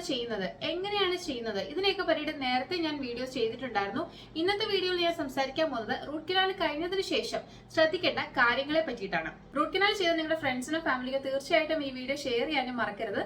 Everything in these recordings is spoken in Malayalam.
ചെയ്യുന്നത്, എങ്ങനെയാണ് ചെയ്യുന്നത്, ഇതിനെയൊക്കെ പറ്റിയിട്ട് നേരത്തെ ഞാൻ വീഡിയോസ് ചെയ്തിട്ടുണ്ടായിരുന്നു. ഇന്നത്തെ വീഡിയോയിൽ ഞാൻ സംസാരിക്കാൻ പോകുന്നത് റൂട്ട് കനാൽ കഴിഞ്ഞതിന് ശേഷം ശ്രദ്ധിക്കേണ്ട കാര്യങ്ങളെ പറ്റിയിട്ടാണ്. റൂട്ട് കനാൽ ചെയ്ത നിങ്ങളുടെ ഫ്രണ്ട്സിനോ ഫാമിലിക്കോ തീർച്ചയായിട്ടും ഈ വീഡിയോ ഷെയർ ചെയ്യാനും മറക്കരുത്.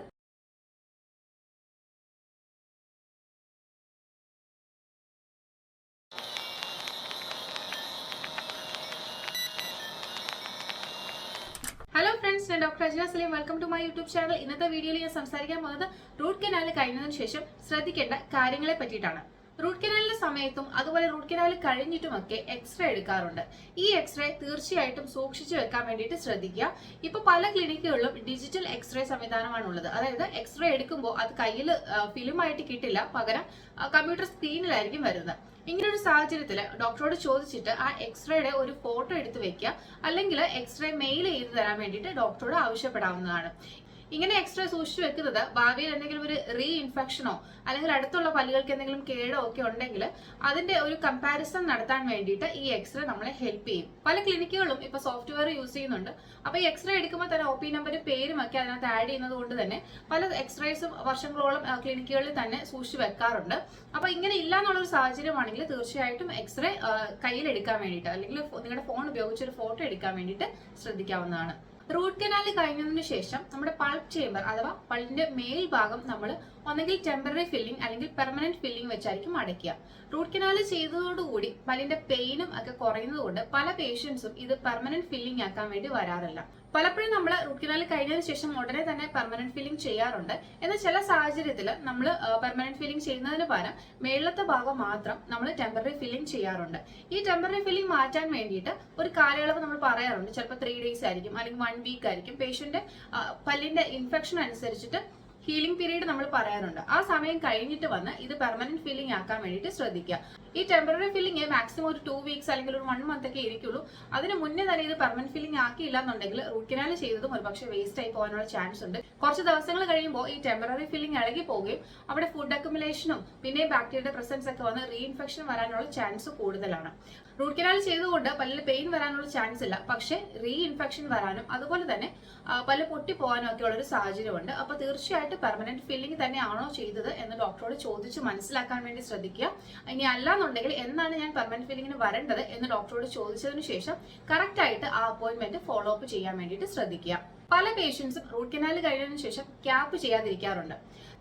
ഹലോ ഫ്രണ്ട്സ്, ഞാൻ doctor Ajna Saleem. Welcome to my YouTube channel. ഇന്നത്തെ വീഡിയോയിൽ ഞാൻ സംസാരിക്കാൻ പോകുന്നത് റൂട്ട് കനാൽ കഴിഞ്ഞതിന് ശേഷം ശ്രദ്ധിക്കേണ്ട കാര്യങ്ങളെ പറ്റിയിട്ടാണ്. റൂട്ട് കനാലിന്റെ സമയത്തും അതുപോലെ റൂട്ട് കനാൽ കഴിഞ്ഞിട്ടുമൊക്കെ എക്സ്റേ എടുക്കാറുണ്ട്. ഈ എക്സ്റേ തീർച്ചയായിട്ടും സൂക്ഷിച്ചു വെക്കാൻ വേണ്ടിയിട്ട് ശ്രദ്ധിക്കുക. ഇപ്പൊ പല ക്ലിനിക്കുകളിലും ഡിജിറ്റൽ എക്സ്റേ സംവിധാനമാണ് ഉള്ളത്. അതായത് എക്സ്റേ എടുക്കുമ്പോൾ അത് കയ്യിൽ ഫിലിമായിട്ട് കിട്ടില്ല, പകരം കമ്പ്യൂട്ടർ സ്ക്രീനിലായിരിക്കും വരുന്നത്. ഇങ്ങനൊരു സാഹചര്യത്തിൽ ഡോക്ടറോട് ചോദിച്ചിട്ട് ആ എക്സ്റേയുടെ ഒരു ഫോട്ടോ എടുത്ത് വെക്കുക, അല്ലെങ്കിൽ എക്സ്റേ മെയിൽ ചെയ്ത് തരാൻ വേണ്ടിയിട്ട് ഡോക്ടറോട് ആവശ്യപ്പെടാവുന്നതാണ്. ഇങ്ങനെ എക്സ്റേ സൂക്ഷിച്ചു വെക്കുന്നത് ഭാവിയിൽ എന്തെങ്കിലും ഒരു റീ ഇൻഫെക്ഷനോ അല്ലെങ്കിൽ അടുത്തുള്ള പല്ലുകൾക്ക് എന്തെങ്കിലും കേടോ ഒക്കെ ഉണ്ടെങ്കിൽ അതിന്റെ ഒരു കമ്പാരിസൺ നടത്താൻ വേണ്ടിയിട്ട് ഈ എക്സ്റേ നമ്മളെ ഹെൽപ്പ് ചെയ്യും. പല ക്ലിനിക്കുകളും ഇപ്പൊ സോഫ്റ്റ്വെയർ യൂസ് ചെയ്യുന്നുണ്ട്. അപ്പൊ ഈ എക്സ്റേ എടുക്കുമ്പോൾ തന്നെ OP നമ്പറും പേരും ഒക്കെ അതിനകത്ത് ആഡ് ചെയ്യുന്നത് കൊണ്ട് തന്നെ പല എക്സ്റേസും വർഷങ്ങളോളം ക്ലിനിക്കുകളിൽ തന്നെ സൂക്ഷിച്ചു വെക്കാറുണ്ട്. അപ്പൊ ഇങ്ങനെ ഇല്ല എന്നുള്ളൊരു സാഹചര്യമാണെങ്കിൽ തീർച്ചയായിട്ടും എക്സ്റേ കയ്യിലെടുക്കാൻ വേണ്ടിയിട്ട് അല്ലെങ്കിൽ നിങ്ങളുടെ ഫോൺ ഉപയോഗിച്ച് ഒരു ഫോട്ടോ എടുക്കാൻ വേണ്ടിയിട്ട് ശ്രദ്ധിക്കാവുന്നതാണ്. റൂട്ട് കനാൽ കഴിഞ്ഞതിന് ശേഷം നമ്മുടെ പൾപ്പ് ചേംബർ അഥവാ പല്ലിന്റെ മേൽഭാഗം നമ്മൾ ഒന്നെങ്കിൽ ടെമ്പററി ഫില്ലിംഗ് അല്ലെങ്കിൽ പെർമനന്റ് ഫില്ലിംഗ് വെച്ചായിരിക്കും അടയ്ക്കുക. റൂട്ട് കനാൽ ചെയ്തതോടുകൂടി പല്ലിന്റെ പെയിനും ഒക്കെ കുറയുന്നത് കൊണ്ട് പല പേഷ്യൻസും ഇത് പെർമനന്റ് ഫില്ലിംഗ് ആക്കാൻ വേണ്ടി വരാറില്ല. പലപ്പോഴും നമ്മൾ റൂട്ട് കനാൽ കഴിഞ്ഞതിന് ശേഷം ഉടനെ തന്നെ പെർമനന്റ് ഫില്ലിംഗ് ചെയ്യാറുണ്ട്. എന്നാൽ ചില സാഹചര്യത്തിൽ നമ്മൾ പെർമനന്റ് ഫില്ലിംഗ് ചെയ്യുന്നതിന് പകരം മേളത്തെ ഭാഗം മാത്രം നമ്മൾ ടെമ്പററി ഫില്ലിംഗ് ചെയ്യാറുണ്ട്. ഈ ടെമ്പററി ഫില്ലിംഗ് മാറ്റാൻ വേണ്ടിയിട്ട് ഒരു കാലയളവ് നമ്മൾ പറയാറുണ്ട്. ചിലപ്പോൾ 3 days ആയിരിക്കും, അല്ലെങ്കിൽ 1 week ആയിരിക്കും. പേഷ്യന്റ് പല്ലിന്റെ ഇൻഫെക്ഷൻ അനുസരിച്ചിട്ട് ഹീലിംഗ് പീരീഡ് നമ്മൾ പറയാറുണ്ട്. ആ സമയം കഴിഞ്ഞിട്ട് വന്ന് ഇത് പെർമനന്റ് ഫില്ലിംഗ് ആക്കാൻ വേണ്ടിയിട്ട് ശ്രദ്ധിക്കുക. ഈ ടെമ്പററി ഫില്ലിംഗ് മാക്സിമം ഒരു 2 weeks അല്ലെങ്കിൽ ഒരു 1 month ഒക്കെ ഇരിക്കുള്ളൂ. അതിന് മുന്നേ തന്നെ ഇത് പെർമനന്റ് ഫില്ലിംഗ് ആക്കിയില്ല എന്നുണ്ടെങ്കിൽ റൂട്ട് കനാൽ ചെയ്തതും ഒരുപക്ഷെ വേസ്റ്റ് ആയി പോകാനുള്ള ചാൻസ് ഉണ്ട്. കുറച്ച് ദിവസങ്ങൾ കഴിയുമ്പോൾ ഈ ടെമ്പററി ഫില്ലിംഗ് ഇളകി പോവുകയും അവിടെ ഫുഡ് അക്യുമുലേഷനും പിന്നെ ബാക്ടീരിയയുടെ പ്രസൻസ് ഒക്കെ വന്ന് റീഇൻഫെക്ഷൻ വരാനുള്ള ചാൻസ് കൂടുതലാണ്. റൂട്ട് കനാൽ ചെയ്തുകൊണ്ട് പല്ലിൽ പെയിൻ വരാനുള്ള ചാൻസ് ഇല്ല, പക്ഷെ റീഇൻഫെക്ഷൻ വരാനും അതുപോലെ തന്നെ പല്ല് പൊട്ടിപ്പോകാനും ഒക്കെ ഉള്ളൊരു സാഹചര്യമുണ്ട്. അപ്പൊ തീർച്ചയായിട്ടും പെർമനന്റ് ഫില്ലിംഗ് തന്നെയാണോ ചെയ്തത് എന്ന് ഡോക്ടറോട് ചോദിച്ച് മനസ്സിലാക്കാൻ വേണ്ടി ശ്രദ്ധിക്കുക. ഇനി അല്ലാന്നുണ്ടെങ്കിൽ എന്നാണ് ഞാൻ പെർമനന്റ് ഫില്ലിംഗിന് വരേണ്ടത് എന്ന് ഡോക്ടറോട് ചോദിച്ചതിന് ശേഷം കറക്റ്റ് ആയിട്ട് ആ അപ്പോയിന്റ്മെന്റ് ഫോളോ അപ്പ് ചെയ്യാൻ വേണ്ടിയിട്ട് ശ്രദ്ധിക്കുക. പല പേഷ്യൻസും റൂട്ട് കനാൽ കഴിഞ്ഞതിന് ശേഷം ക്യാപ്പ് ചെയ്യാതിരിക്കാറുണ്ട്.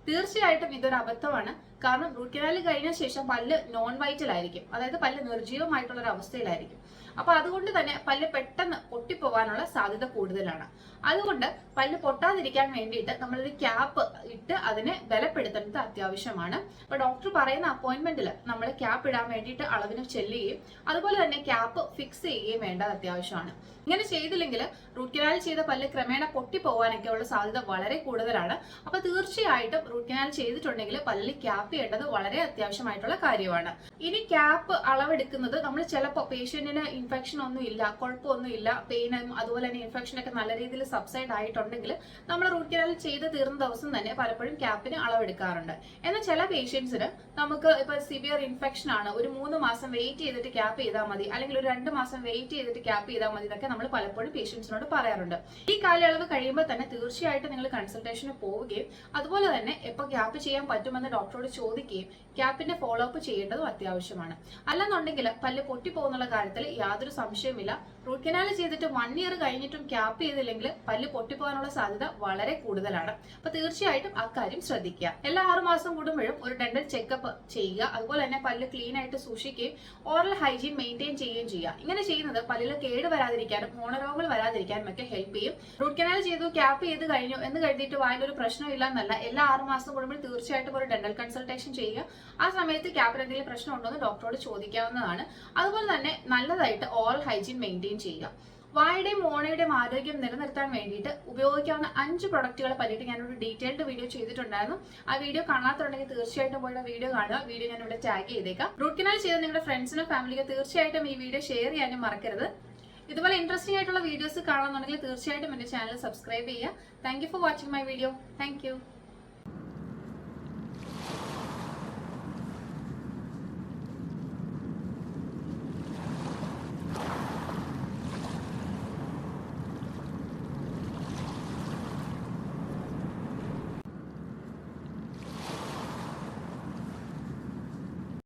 തീർച്ചയായിട്ടും ഇതൊരു അബദ്ധമാണ്. കാരണം റൂട്ട് കനാൽ കഴിഞ്ഞ ശേഷം പല്ല് നോൺ വൈറ്റൽ ആയിരിക്കും, അതായത് പല്ല് നിർജീവമായിട്ടുള്ള ഒരു അവസ്ഥയിലായിരിക്കും. അപ്പൊ അതുകൊണ്ട് തന്നെ പല്ല് പെട്ടെന്ന് പൊട്ടിപ്പോവാനുള്ള സാധ്യത കൂടുതലാണ്. അതുകൊണ്ട് പല്ല് പൊട്ടാതിരിക്കാൻ വേണ്ടിയിട്ട് നമ്മളൊരു ക്യാപ്പ് ഇട്ട് അതിനെ ബലപ്പെടുത്തേണ്ടത് അത്യാവശ്യമാണ്. അപ്പൊ ഡോക്ടർ പറയുന്ന അപ്പോയിന്റ്മെന്റിൽ നമ്മൾ ക്യാപ്പ് ഇടാൻ വേണ്ടിയിട്ട് അളവിന് ചെല്ലുകയും അതുപോലെ തന്നെ ക്യാപ്പ് ഫിക്സ് ചെയ്യുകയും വേണ്ടത് അത്യാവശ്യമാണ്. ഇങ്ങനെ ചെയ്തില്ലെങ്കിൽ റൂട്ട് കനാൽ ചെയ്ത പല്ല് ക്രമേണ പൊട്ടിപ്പോവാനൊക്കെ ഉള്ള സാധ്യത വളരെ കൂടുതലാണ്. അപ്പൊ തീർച്ചയായിട്ടും റൂട്ട് കനാൽ ചെയ്തിട്ടുണ്ടെങ്കിൽ പല്ലിൽ ക്യാപ്പ് ചെയ്യേണ്ടത് വളരെ അത്യാവശ്യമായിട്ടുള്ള കാര്യമാണ്. ഇനി ക്യാപ്പ് അളവെടുക്കുന്നത് നമ്മൾ ചിലപ്പോൾ പേഷ്യന്റിന് ഇൻഫെക്ഷൻ ഒന്നും ഇല്ല, കുഴപ്പമൊന്നും ഇല്ല, പെയിനും അതുപോലെ തന്നെ ഇൻഫെക്ഷൻ ഒക്കെ നല്ല രീതിയിൽ സബ്സൈഡ് ആയിട്ടുണ്ടെങ്കിൽ നമ്മൾ റൂട്ട് കനാൽ ചെയ്ത് തീർന്ന ദിവസം തന്നെ പലപ്പോഴും ക്യാപ്പിന് അളവെടുക്കാറുണ്ട്. എന്നാൽ ചില പേഷ്യൻസിന് നമുക്ക് ഇപ്പൊ സിവിയർ ഇൻഫെക്ഷൻ ആണ്, ഒരു 3 മാസം വെയിറ്റ് ചെയ്തിട്ട് ക്യാപ്പ് ചെയ്താൽ മതി, അല്ലെങ്കിൽ ഒരു 2 മാസം വെയിറ്റ് ചെയ്തിട്ട് ക്യാപ്പ് ചെയ്താൽ മതി എന്നൊക്കെ നമ്മൾ പലപ്പോഴും പേഷ്യൻസിനോട് പറയാറുണ്ട്. ഈ കാലയളവ് കഴിയുമ്പോൾ തന്നെ തീർച്ചയായിട്ടും നിങ്ങൾ കൺസൾട്ടേഷന് പോവുകയും അതുപോലെ തന്നെ എപ്പോൾ ക്യാപ്പ് ചെയ്യാൻ പറ്റുമെന്ന് ഡോക്ടറോട് ചോദിക്കുകയും ക്യാപ്പിന്റെ ഫോളോ അപ്പ് ചെയ്യേണ്ടതും അത്യാവശ്യമാണ്. അല്ലെന്നുണ്ടെങ്കിൽ പല്ല് പൊട്ടിപ്പോകുന്നുള്ള കാര്യത്തിൽ യാതൊരു സംശയമില്ല. റൂട്ട് കനാൽ ചെയ്തിട്ട് 1 year കഴിഞ്ഞിട്ടും ക്യാപ്പ് ചെയ്തില്ലെങ്കിൽ പല്ല് പൊട്ടിപ്പോകാനുള്ള സാധ്യത വളരെ കൂടുതലാണ്. അപ്പൊ തീർച്ചയായിട്ടും അക്കാര്യം ശ്രദ്ധിക്കുക. എല്ലാ 6 മാസം കൂടുമ്പോഴും ഒരു ഡെന്റൽ ചെക്കപ്പ് ചെയ്യുക. അതുപോലെ തന്നെ പല്ല് ക്ലീൻ ആയിട്ട് സൂക്ഷിക്കുകയും ഓറൽ ഹൈജീൻ മെയിൻറ്റെയിൻ ചെയ്യുകയും ചെയ്യുക. ഇങ്ങനെ ചെയ്യുന്നത് പല്ലിൽ കേട് വരാതിരിക്കാനും മോണരോഗങ്ങൾ വരാതിരിക്കാനും ഒക്കെ ഹെൽപ്പ് ചെയ്യും. റൂട്ട് കനാൽ ചെയ്തു, ക്യാപ്പ് ചെയ്ത് കഴിഞ്ഞു എന്ന് കരുതിയിട്ട് വായിലൊരു പ്രശ്നമില്ല എന്നല്ല. എല്ലാ 6 മാസം കൂടുമ്പോൾ തീർച്ചയായിട്ടും ഒരു ഡെന്റൽ കൺസൾട്ടേഷൻ ചെയ്യുക. ആ സമയത്ത് ക്യാപ്പിൽ എന്തെങ്കിലും പ്രശ്നം ഉണ്ടോ എന്ന് ഡോക്ടറോട് ചോദിക്കാവുന്നതാണ്. അതുപോലെ തന്നെ നല്ലതായിട്ട് ഓറൽ ഹൈജീൻ മെയിൻറ്റെയിൻ ചെയ്യുക. വായുടെയും മോണയുടെയും ആരോഗ്യം നിലനിർത്താൻ വേണ്ടിയിട്ട് ഉപയോഗിക്കാവുന്ന 5 പ്രൊഡക്റ്റുകളെ പറ്റിയിട്ട് ഞാനൊരു ഡീറ്റെയിൽഡ് വീഡിയോ ചെയ്തിട്ടുണ്ടായിരുന്നു. ആ വീഡിയോ കാണാത്തുണ്ടെങ്കിൽ തീർച്ചയായിട്ടും പോയി വീഡിയോ കാണുക. വീഡിയോ ഞാൻ ഇവിടെ ടാഗ് ചെയ്തേക്കാം. റൂട്ട് കനാൽ ചെയ്ത് നിങ്ങളുടെ ഫ്രണ്ട്സിനോ ഫാമിലിക്കോ തീർച്ചയായിട്ടും ഈ വീഡിയോ ഷെയർ ചെയ്യാനും മറക്കരുത്. ഇതുപോലെ ഇൻട്രസ്റ്റിംഗ് ആയിട്ടുള്ള വീഡിയോസ് കാണുന്നുണ്ടെങ്കിൽ തീർച്ചയായിട്ടും എന്റെ ചാനൽ സബ്സ്ക്രൈബ് ചെയ്യുക. Thank you for watching my video. Thank you.